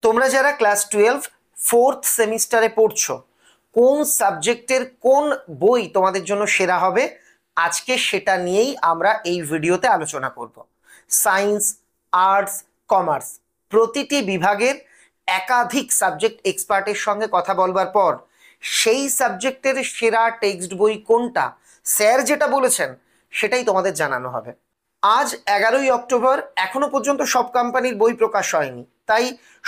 তোমরা যারা class 12 fourth সেমিস্টারে পড়ছো, কোন সাবজেক্টের কোন বই তোমাদের জন্য সেরা হবে, আজকে সেটা নিয়েই আমরা এই ভিডিওতে আলোচনা করব। সায়েন্স, আর্টস, কমার্স প্রতিটি বিভাগের একাধিক সাবজেক্ট এক্সপার্টের সঙ্গে কথা বলবার পর সেই সাবজেক্টের সেরা টেক্সট বই কোনটা, স্যার যেটা বলেছেন সেটাই তোমাদের জানানো হবে। আজ 11ই অক্টোবর, এখনো পর্যন্ত সব কোম্পানির বই প্রকাশ হয়নি, তাই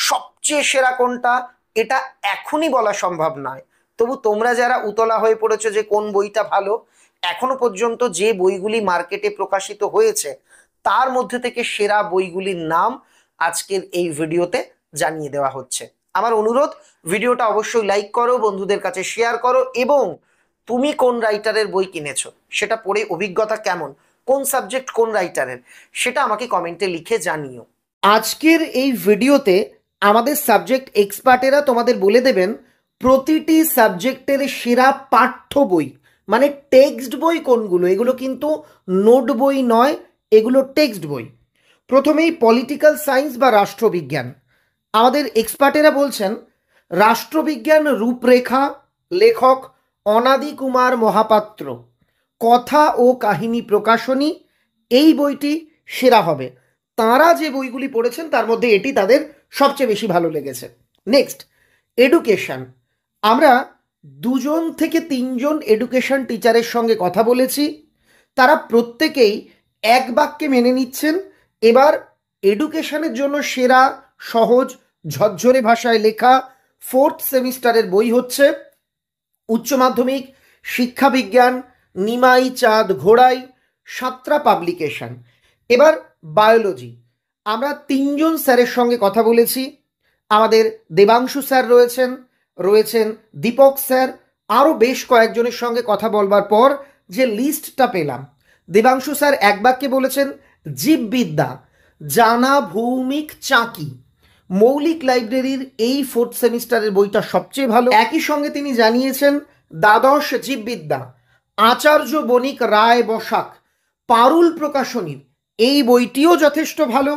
সবচেয়ে সেরা কোনটা এটা এখনই বলা সম্ভব নয়। তবু তোমরা যারা উতলা হয়ে পড়েছো যে কোন বইটা ভালো, এখনো পর্যন্ত যে বইগুলি মার্কেটে প্রকাশিত হয়েছে তার মধ্যে থেকে সেরা বইগুলির নাম আজকের এই ভিডিওতে জানিয়ে দেওয়া হচ্ছে। আমার অনুরোধ, ভিডিওটা অবশ্যই লাইক করো, বন্ধুদের কাছে শেয়ার করো, এবং তুমি কোন রাইটারের বই কিনেছো সেটা পড়ে অভিজ্ঞতা কেমন, কোন সাবজেক্ট কোন রাইটারের, সেটা আমাকে কমেন্টে লিখে জানিও। আজকের এই ভিডিওতে আমাদের সাবজেক্ট এক্সপার্টেরা তোমাদের বলে দেবেন প্রতিটি সাবজেক্টের সেরা পাঠ্য বই, মানে টেক্সট বই কোনগুলো। এগুলো কিন্তু নোট বই নয়, এগুলো টেক্সট বই। প্রথমেই পলিটিক্যাল সায়েন্স বা রাষ্ট্রবিজ্ঞান। আমাদের এক্সপার্টেরা বলছেন রাষ্ট্রবিজ্ঞান রূপরেখা, লেখক অনাদি কুমার মহাপাত্র, কথা ও কাহিনী প্রকাশনী, এই বইটি সেরা হবে। তাঁরা যে বইগুলি পড়েছেন তার মধ্যে এটি তাদের সবচেয়ে বেশি ভালো লেগেছে। Next, education. আমরা 2 থেকে 3 এডুকেশন টিচারের সঙ্গে কথা বলেছি, তারা প্রত্যেকেই এক বাক্যে মেনে নিচ্ছেন এবার এডুকেশনের জন্য সেরা, সহজ, ঝরঝরে ভাষায় লেখা ফোর্থ সেমিস্টারের বই হচ্ছে উচ্চ মাধ্যমিক শিক্ষা বিজ্ঞান, নিমাই চাঁদ ঘোড়াই, সাঁতরা পাবলিকেশন। এবার বায়োলজি, আমরা 3 স্যারের সঙ্গে কথা বলেছি। আমাদের দেবাংশু স্যার রয়েছেন দীপক স্যার, আরও বেশ কয়েকজনের সঙ্গে কথা বলবার পর যে লিস্টটা পেলাম, দেবাংশু স্যার এক বাক্যে বলেছেন জীববিদ্যা, জানা ভৌমিক চাকি, মৌলিক লাইব্রেরির এই ফোর্থ সেমিস্টারের বইটা সবচেয়ে ভালো। একই সঙ্গে তিনি জানিয়েছেন দ্বাদশ জীববিদ্যা, আচার্য বণিক রায় বসাক, পারুল প্রকাশনীর এই বইটিও যথেষ্ট ভালো।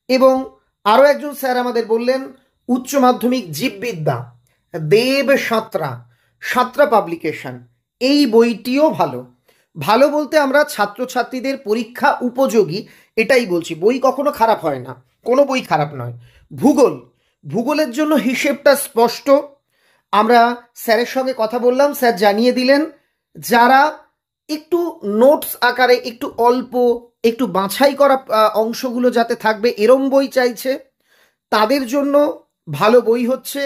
এবং আরও একজন স্যার আমাদের বললেন উচ্চ মাধ্যমিক জীববিদ্যা, দেব সাঁতরা পাবলিকেশন, এই বইটিও ভালো। ভালো বলতে আমরা ছাত্রছাত্রীদের পরীক্ষা উপযোগী এটাই বলছি, বই কখনো খারাপ হয় না, কোনো বই খারাপ নয়। ভূগোলের জন্য হিসেবটা স্পষ্ট। আমরা স্যারের সঙ্গে কথা বললাম, স্যার জানিয়ে দিলেন যারা একটু নোটস আকারে একটু অল্প, একটু বাছাই করা অংশগুলো যাতে থাকবে এরম বই চাইছে, তাদের জন্য ভালো বই হচ্ছে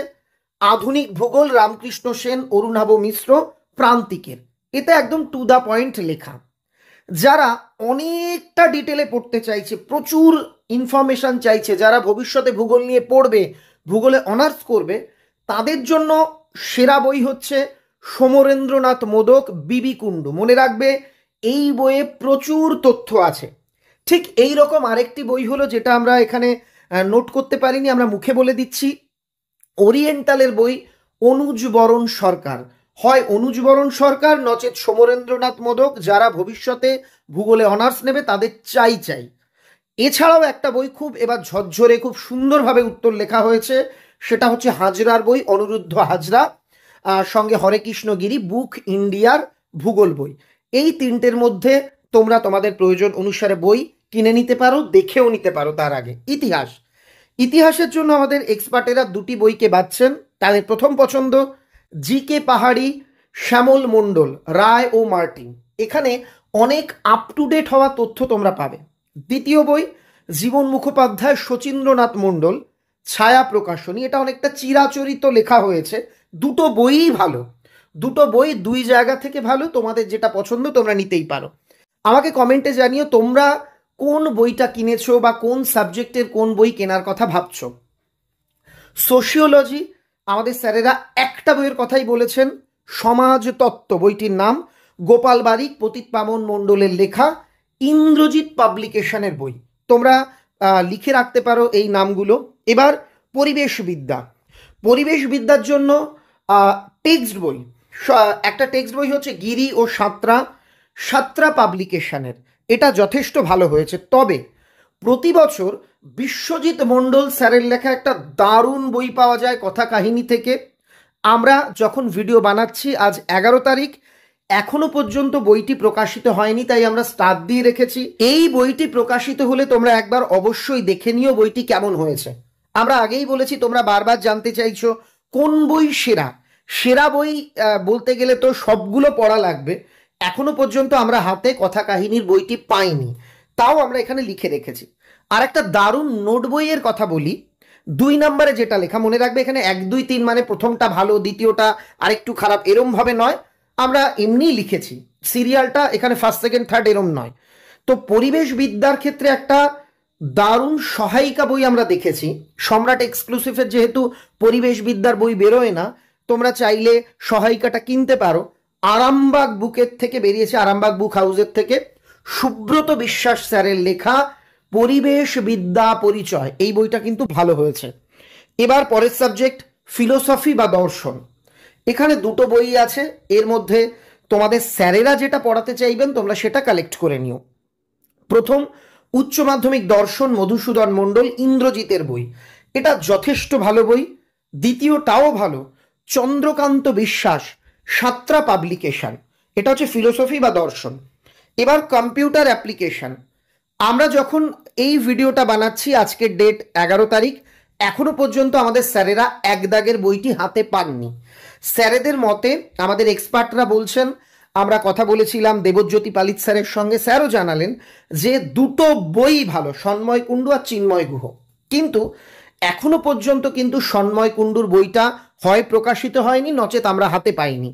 আধুনিক ভূগোল, রামকৃষ্ণ সেন, অরুণাভ মিশ্র, প্রান্তিকের। এটা একদম টু দ্য পয়েন্ট লেখা। যারা অনেকটা ডিটেলে পড়তে চাইছে, প্রচুর ইনফরমেশন চাইছে, যারা ভবিষ্যতে ভূগোল নিয়ে পড়বে, ভূগোলে অনার্স করবে, তাদের জন্য সেরা বই হচ্ছে সমরেন্দ্রনাথ মোদক বিবি কুণ্ডু। মনে রাখবে এই বইয়ে প্রচুর তথ্য আছে। ঠিক এই রকম আরেকটি বই হলো, যেটা আমরা এখানে নোট করতে পারিনি, আমরা মুখে বলে দিচ্ছি, ওরিয়েন্টালের বই অনুজ বরণ সরকার। হয় অনুজ বরণ সরকার নচেত সমরেন্দ্রনাথ মোদক, যারা ভবিষ্যতে ভূগোলে অনার্স নেবে তাদের চাই। এছাড়াও একটা বই খুব এবার ঝরঝরে, খুব সুন্দরভাবে উত্তর লেখা হয়েছে, সেটা হচ্ছে হাজরার বই, অনিরুদ্ধ হাজরা, সঙ্গে হরেকৃষ্ণ গিরি, বুক ইন্ডিয়ার ভূগোল বই। এই 3টের মধ্যে তোমরা তোমাদের প্রয়োজন অনুসারে বই কিনে নিতে পারো, দেখেও নিতে পারো। তার আগে ইতিহাসের জন্য আমাদের এক্সপার্টেরা 2টি বইকে বাছছেন। তাদের প্রথম পছন্দ জি.কে পাহাড়ি, শ্যামল মণ্ডল, রায় ও মার্টিন। এখানে অনেক আপ টু ডেট হওয়া তথ্য তোমরা পাবে। দ্বিতীয় বই জীবন মুখোপাধ্যায়, শচীন্দ্রনাথ মণ্ডল, ছায়া প্রকাশনী। এটা অনেকটা চিরাচরিত লেখা হয়েছে। দুটো বইই ভালো, দুটো বই 2 জায়গা থেকে ভালো। তোমাদের যেটা পছন্দ তোমরা নিতেই পারো। আমাকে কমেন্টে জানিও তোমরা কোন বইটা কিনেছো বা কোন সাবজেক্টের কোন বই কেনার কথা ভাবছো। সোশিওলজি, আমাদের স্যারেরা একটা বইয়ের কথাই বলেছেন, সমাজতত্ত্ব, বইটির নাম গোপাল বারিক, পতিত পাবন মণ্ডলের লেখা, ইন্দ্রজিৎ পাবলিকেশনের বই। তোমরা লিখে রাখতে পারো এই নামগুলো। এবার পরিবেশবিদ্যার জন্য টেক্সট বই, একটা টেক্সট বই হচ্ছে গিরি ও সাঁতরা পাবলিকেশনের। এটা যথেষ্ট ভালো হয়েছে। তবে প্রতি বছর বিশ্বজিৎ মণ্ডল স্যারের লেখা একটা দারুণ বই পাওয়া যায় কথা কাহিনী থেকে। আমরা যখন ভিডিও বানাচ্ছি আজ 11 তারিখ, এখনো পর্যন্ত বইটি প্রকাশিত হয়নি, তাই আমরা স্টার দিয়ে রেখেছি। এই বইটি প্রকাশিত হলে তোমরা একবার অবশ্যই দেখে নিও বইটি কেমন হয়েছে। আমরা আগেই বলেছি, তোমরা বারবার জানতে চাইছো কোন বই সেরা। সেরা বই বলতে গেলে তো সবগুলো পড়া লাগবে। এখনো পর্যন্ত আমরা হাতে কথা কাহিনীর বইটি পাইনি, তাও আমরা এখানে লিখে রেখেছি। আর একটা দারুণ নোট বইয়ের কথা বলি। 2 নম্বরে যেটা লেখা, মনে রাখবে এখানে 1 2 3 মানে প্রথমটা ভালো, দ্বিতীয়টা আরেকটু খারাপ, এরম ভাবে নয়। আমরা এমনিই লিখেছি, সিরিয়ালটা এখানে ফার্স্ট সেকেন্ড থার্ড এরম নয়। তো পরিবেশ বিদ্যার ক্ষেত্রে একটা দারুণ সহায়িকা বই আমরা দেখেছি। সম্রাট এক্সক্লুসিভের যেহেতু পরিবেশ বিদ্যার বই বেরোয় না, তোমরা চাইলে সহায়িকাটা কিনতে পারো। আরামবাগ বুকের থেকে বেরিয়েছে, আরামবাগ বুক হাউসের থেকে। সুব্রত বিশ্বাস স্যারের লেখা পরিবেশ বিদ্যা পরিচয়, এই বইটা কিন্তু ভালো হয়েছে। এবার পরের সাবজেক্ট ফিলোসফি বা দর্শন। এখানে দুটো বই আছে, এর মধ্যে তোমাদের স্যারেরা যেটা পড়াতে চাইবেন তোমরা সেটা কালেক্ট করে নিও। প্রথম উচ্চ মাধ্যমিক দর্শন, মধুসূদন মণ্ডল, ইন্দ্রজিতের বই, এটা যথেষ্ট ভালো বই। দ্বিতীয়টাও ভালো, চন্দ্রকান্ত বিশ্বাস, সাতরা পাবলিকেশন, এটা হচ্ছে ফিলোসফি বা দর্শন। এবার কম্পিউটার অ্যাপ্লিকেশন। আমরা যখন এই ভিডিওটা বানাচ্ছি, আজকের ডেট 11 তারিখ, এখনো পর্যন্ত আমাদের স্যারেরা এক দাগের বইটি হাতে পাননি। স্যারেদের মতে, আমাদের এক্সপার্টরা বলছেন, আমরা কথা বলেছিলাম দেবজ্যোতি পালিত স্যারের সঙ্গে, স্যারও জানালেন যে দুটো বই ভালো, সন্ময় কুণ্ডু আর চিন্ময় গুহ, কিন্তু এখনো পর্যন্ত কিন্তু সন্ময় কুণ্ডুর বইটা হয় প্রকাশিত হয়নি, নচেত আমরা হাতে পাইনি।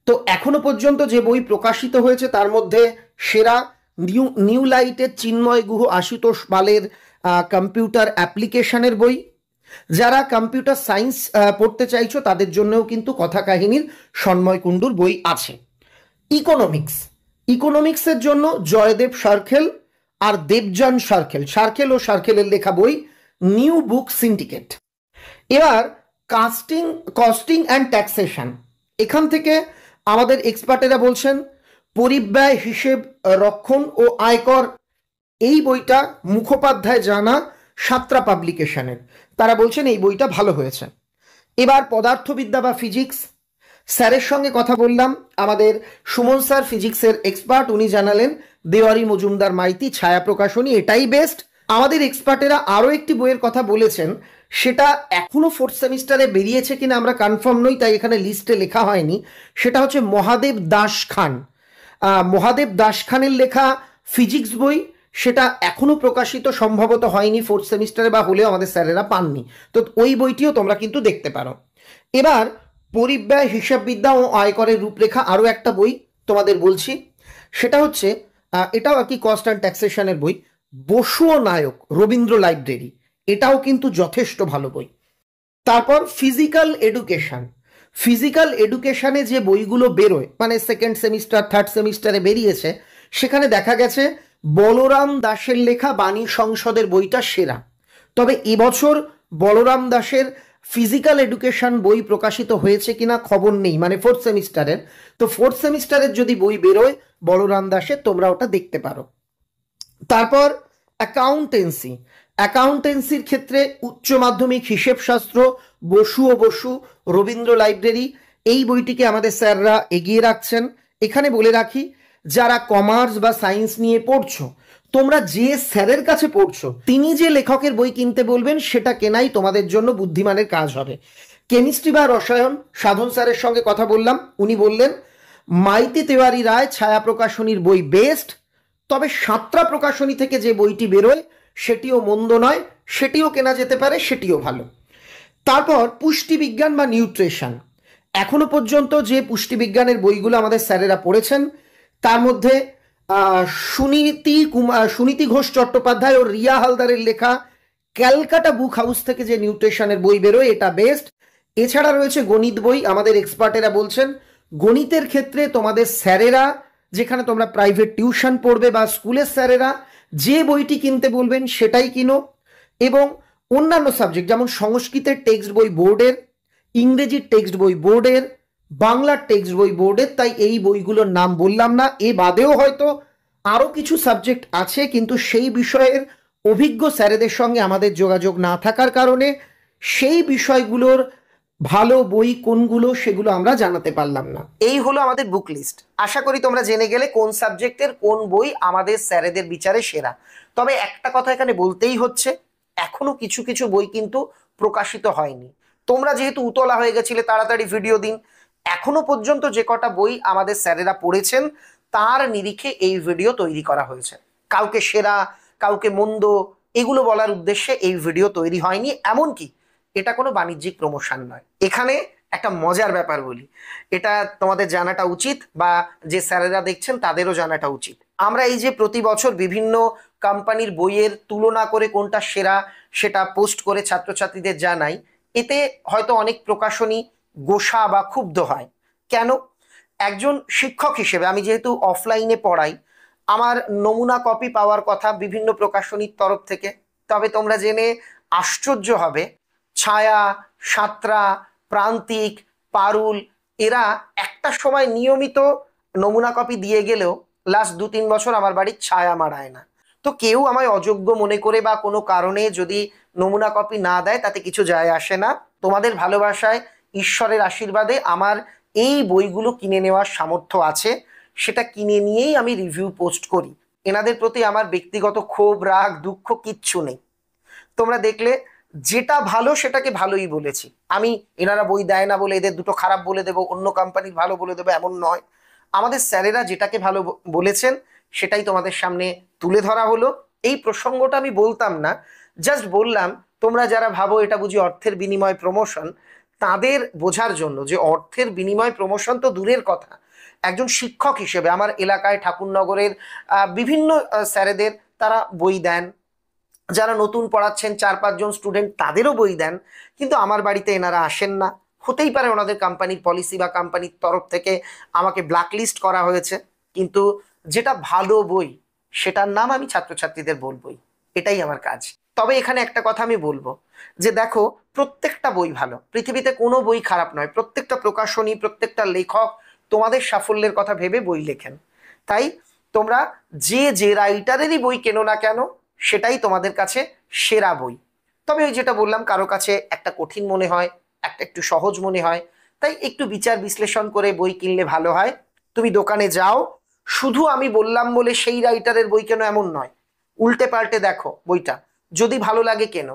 তো এখনো পর্যন্ত যে বই প্রকাশিত হয়েছে তার মধ্যে সেরা নিউ লাইটের চিন্ময় গুহ, আশুতোষ পালের কম্পিউটার অ্যাপ্লিকেশনের বই। যারা কম্পিউটার সায়েন্স পড়তে চাইছো তাদের জন্যও কিন্তু কথা কাহিনীর সন্ময় কুণ্ডুর বই আছে। ইকোনমিক্সের জন্য জয়দেব সার্কেল আর দেবযান সার্কেল ও সার্কেলের লেখা বই নিউ বুক সিন্ডিকেট। এবার কস্টিং অ্যান্ড ট্যাক্সেশন, এখান থেকে আমাদের এক্সপার্টেরা বলছেন পরিব্যয় হিসেব রক্ষণ ও আয়কর, এই বইটা মুখোপাধ্যায় জানা, সাতরা পাবলিকেশনের, তারা বলছেন এই বইটা ভালো হয়েছে। এবার পদার্থবিদ্যা বা ফিজিক্স, স্যারের সঙ্গে কথা বললাম, আমাদের সুমন স্যার ফিজিক্সের এক্সপার্ট, উনি জানালেন দেওয়ারি মজুমদার মাইতি, ছায়া প্রকাশনী, এটাই বেস্ট। আমাদের এক্সপার্টেরা আরও একটি বইয়ের কথা বলেছেন, সেটা এখনো 4th সেমিস্টারে বেরিয়েছে কিনা আমরা কনফার্ম নই, তাই এখানে লিস্টে লেখা হয়নি। সেটা হচ্ছে মহাদেব দাস খান। মহাদেব দাস খানের লেখা ফিজিক্স বই, সেটা এখনো প্রকাশিত সম্ভবত হয়নি 4th সেমিস্টারে, বা হলেও আমাদের স্যারেরা পাননি। তো ওই বইটিও তোমরা কিন্তু দেখতে পারো। এবার পরিব্যয় হিসাববিদ্যা ও আয়করের রূপরেখা, আরও একটা বই তোমাদের বলছি, সেটা হচ্ছে এটাও আর কি কস্ট অ্যান্ড ট্যাক্সেশনের বই, বসু ও নায়ক, রবীন্দ্র লাইব্রেরি, এটাও কিন্তু যথেষ্ট ভালো বই। তারপর ফিজিক্যাল এডুকেশনে যে বইগুলো বেরোয়, মানে সেকেন্ড সেমিস্টার থার্ড সেমিস্টারে বেরিয়েছে, সেখানে দেখা গেছে বলরাম দাসের লেখা বাণী সংসদের বইটা সেরা। তবে এবছর বলরাম দাসের ফিজিক্যাল এডুকেশন বই প্রকাশিত হয়েছে কিনা খবর নেই, মানে 4th সেমিস্টারের। তো 4th সেমিস্টারের যদি বই বেরোয় বলরাম দাসের, তোমরা ওটা দেখতে পারো। তারপর অ্যাকাউন্টেন্সির ক্ষেত্রে উচ্চ মাধ্যমিক হিসেবশাস্ত্র, বসু ও বসু, রবীন্দ্র লাইব্রেরি, এই বইটিকে আমাদের স্যাররা এগিয়ে রাখছেন। এখানে বলে রাখি, যারা কমার্স বা সায়েন্স নিয়ে পড়ছো, তোমরা যে স্যারের কাছে পড়ছো তিনি যে লেখকের বই কিনতে বলবেন সেটা কেনাই তোমাদের জন্য বুদ্ধিমানের কাজ হবে। কেমিস্ট্রি বা রসায়ন, সাধন স্যারের সঙ্গে কথা বললাম, উনি বললেন মাইতি তেওয়ারি রায় ছায়া প্রকাশনীর বই বেস্ট, তবে সাতরা প্রকাশনী থেকে যে বইটি বেরোয় সেটিও মন্দ নয়, সেটিও কেনা যেতে পারে, সেটিও ভালো। তারপর পুষ্টিবিজ্ঞান বা নিউট্রিশন, এখনো পর্যন্ত যে পুষ্টিবিজ্ঞানের বইগুলো আমাদের স্যারেরা পড়েছেন তার মধ্যে সুনীতি ঘোষ চট্টোপাধ্যায় ও রিয়া হালদারের লেখা ক্যালকাটা বুক হাউস থেকে যে নিউট্রিশনের বই বেরোয়, এটা বেস্ট। এছাড়া রয়েছে গণিত বই, আমাদের এক্সপার্টেরা বলছেন গণিতের ক্ষেত্রে তোমাদের স্যারেরা, যেখানে তোমরা প্রাইভেট টিউশন পড়বে বা স্কুলের স্যারেরা যে বইটি কিনতে বলবেন সেটাই কিনো। এবং অন্যান্য সাবজেক্ট যেমন সংস্কৃতের টেক্সট বই বোর্ডের, ইংরেজির টেক্সট বই বোর্ডের, বাংলার টেক্সট বই বোর্ডের, তাই এই বইগুলোর নাম বললাম না। এ বাদেও হয়তো আরও কিছু সাবজেক্ট আছে, কিন্তু সেই বিষয়ের অভিজ্ঞ স্যারেদের সঙ্গে আমাদের যোগাযোগ না থাকার কারণে সেই বিষয়গুলোর ভালো বই কোনগুলো সেগুলো আমরা জানাতে পারলাম না। এই হলো আমাদের বুক লিস্ট। আশা করি তোমরা জেনে গেলে কোন সাবজেক্টের কোন বই আমাদের স্যারেদের বিচারে সেরা। তবে একটা কথা এখানে বলতেই হচ্ছে, এখনো কিছু কিছু বই কিন্তু প্রকাশিত হয়নি। তোমরা যেহেতু উতলা হয়ে গেছিলে তাড়াতাড়ি ভিডিও দিন, এখনো পর্যন্ত যে কটা বই আমাদের স্যারেরা পড়েছেন তার নিরিখে এই ভিডিও তৈরি করা হয়েছে। কাউকে সেরা কাউকে মন্দ এগুলো বলার উদ্দেশ্যে এই ভিডিও তৈরি হয়নি। এমনকি এটা কোনো বাণিজ্যিক প্রমোশন নয়। এখানে একটা মজার ব্যাপার বলি, এটা তোমাদের জানাটা উচিত বা যে স্যারেরা দেখছেন তাদেরও জানাটা উচিত। আমরা এই যে প্রতি বছর বিভিন্ন কোম্পানির বইয়ের তুলনা করে কোনটা সেরা সেটা পোস্ট করে ছাত্রছাত্রীদের জানাই, এতে হয়তো অনেক প্রকাশনী গোসা বা ক্ষুব্ধ হয়। কেন? একজন শিক্ষক হিসেবে আমি যেহেতু অফলাইনে পড়াই, আমার নমুনা কপি পাওয়ার কথা বিভিন্ন প্রকাশনীর তরফ থেকে। তবে তোমরা জেনে আশ্চর্য হবে, ছায়া, সাঁতরা, প্রান্তিক, পারুল এরা একটা সময় নিয়মিত নমুনা কপি দিয়ে গেলেও লাস্ট 2-3 বছর আমার বাড়ির ছায়া মারায় না। তো কেউ আমায় অযোগ্য মনে করে বা কোনো কারণে যদি নমুনা কপি না দেয় তাতে কিছু যায় আসে না। তোমাদের ভালোবাসায়, ঈশ্বরের আশীর্বাদে আমার এই বইগুলো কিনে নেওয়ার সামর্থ্য আছে, সেটা কিনে নিয়েই আমি রিভিউ পোস্ট করি। এনাদের প্রতি আমার ব্যক্তিগত ক্ষোভ, রাগ, দুঃখ কিচ্ছু নেই। তোমরা দেখলে যেটা ভালো সেটাকে ভালোই বলেছি আমি। এনারা বই দেয় না বলে এদের দুটো খারাপ বলে দেবো, অন্য কোম্পানির ভালো বলে দেবো এমন নয়। আমাদের স্যারেরা যেটাকে ভালো বলেছেন সেটাই তোমাদের সামনে তুলে ধরা হলো। এই প্রসঙ্গটা আমি বলতাম না, জাস্ট বললাম তোমরা যারা ভাবো এটা বুঝি অর্থের বিনিময় প্রমোশন, তাদের বোঝার জন্য যে অর্থের বিনিময় প্রমোশন তো দূরের কথা। একজন শিক্ষক হিসেবে আমার এলাকায় ঠাকুরনগরের বিভিন্ন স্যারেদের তারা বই দেন, যারা নতুন পড়াচ্ছেন 4-5 জন স্টুডেন্ট তাদেরও বই দেন, কিন্তু আমার বাড়িতে এনারা আসেন না। হতেই পারে ওনাদের কোম্পানির পলিসি বা কোম্পানির তরফ থেকে আমাকে ব্ল্যাকলিস্ট করা হয়েছে, কিন্তু যেটা ভালো বই সেটার নাম আমি ছাত্রছাত্রীদের বলবই, এটাই আমার কাজ। তবে এখানে একটা কথা আমি বলবো যে দেখো, প্রত্যেকটা বই ভালো, পৃথিবীতে কোনো বই খারাপ নয়। প্রত্যেকটা প্রকাশনী, প্রত্যেকটা লেখক তোমাদের সাফল্যের কথা ভেবে বই লেখেন। তাই তোমরা যে যে রাইটারেরই বই কেনো না কেন সেটাই তোমাদের কাছে সেরা বই। তবে ওই যেটা বললাম, কারো কাছে একটা কঠিন মনে হয়, একটা একটু সহজ মনে হয়, তাই একটু বিচার বিশ্লেষণ করে বই কিনলে ভালো হয়। তুমি দোকানে যাও, শুধু আমি বললাম বলে সেই রাইটারের বই কেন এমন নয়, উল্টে পাল্টে দেখো বইটা, যদি ভালো লাগে কেন,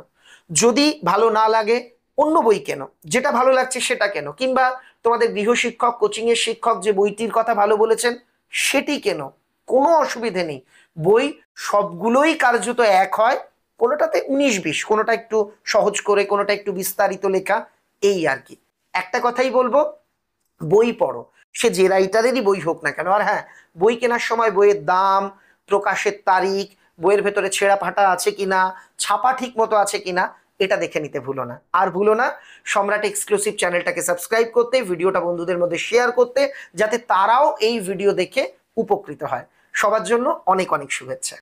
যদি ভালো না লাগে অন্য বই কেন, যেটা ভালো লাগছে সেটা কেন। কিংবা তোমাদের গৃহশিক্ষক, কোচিং এর শিক্ষক যে বইটির কথা ভালো বলেছেন সেটি কেন, কোনো অসুবিধে নেই। বই সবগুলোই কার্যত এক হয়, কোনোটাতে 19-20, কোনোটা একটু সহজ করে, কোনোটা একটু বিস্তারিত লেখা, এই আর কি। একটা কথাই বলবো, বই পড়ো, সে যে রাইটারেরই বই হোক না কেন। আর হ্যাঁ, বই কেনার সময় বইয়ের দাম, প্রকাশের তারিখ, বইয়ের ভেতরে ছেঁড়া ফাটা আছে কিনা, ছাপা ঠিক মতো আছে কিনা, এটা দেখে নিতে ভুলো না। আর ভুলো না সম্রাট এক্সক্লুসিভ চ্যানেলটাকে সাবস্ক্রাইব করতে, ভিডিওটা বন্ধুদের মধ্যে শেয়ার করতে, যাতে তারাও এই ভিডিও দেখে উপকৃত হয়। সবার জন্য অনেক অনেক শুভেচ্ছা।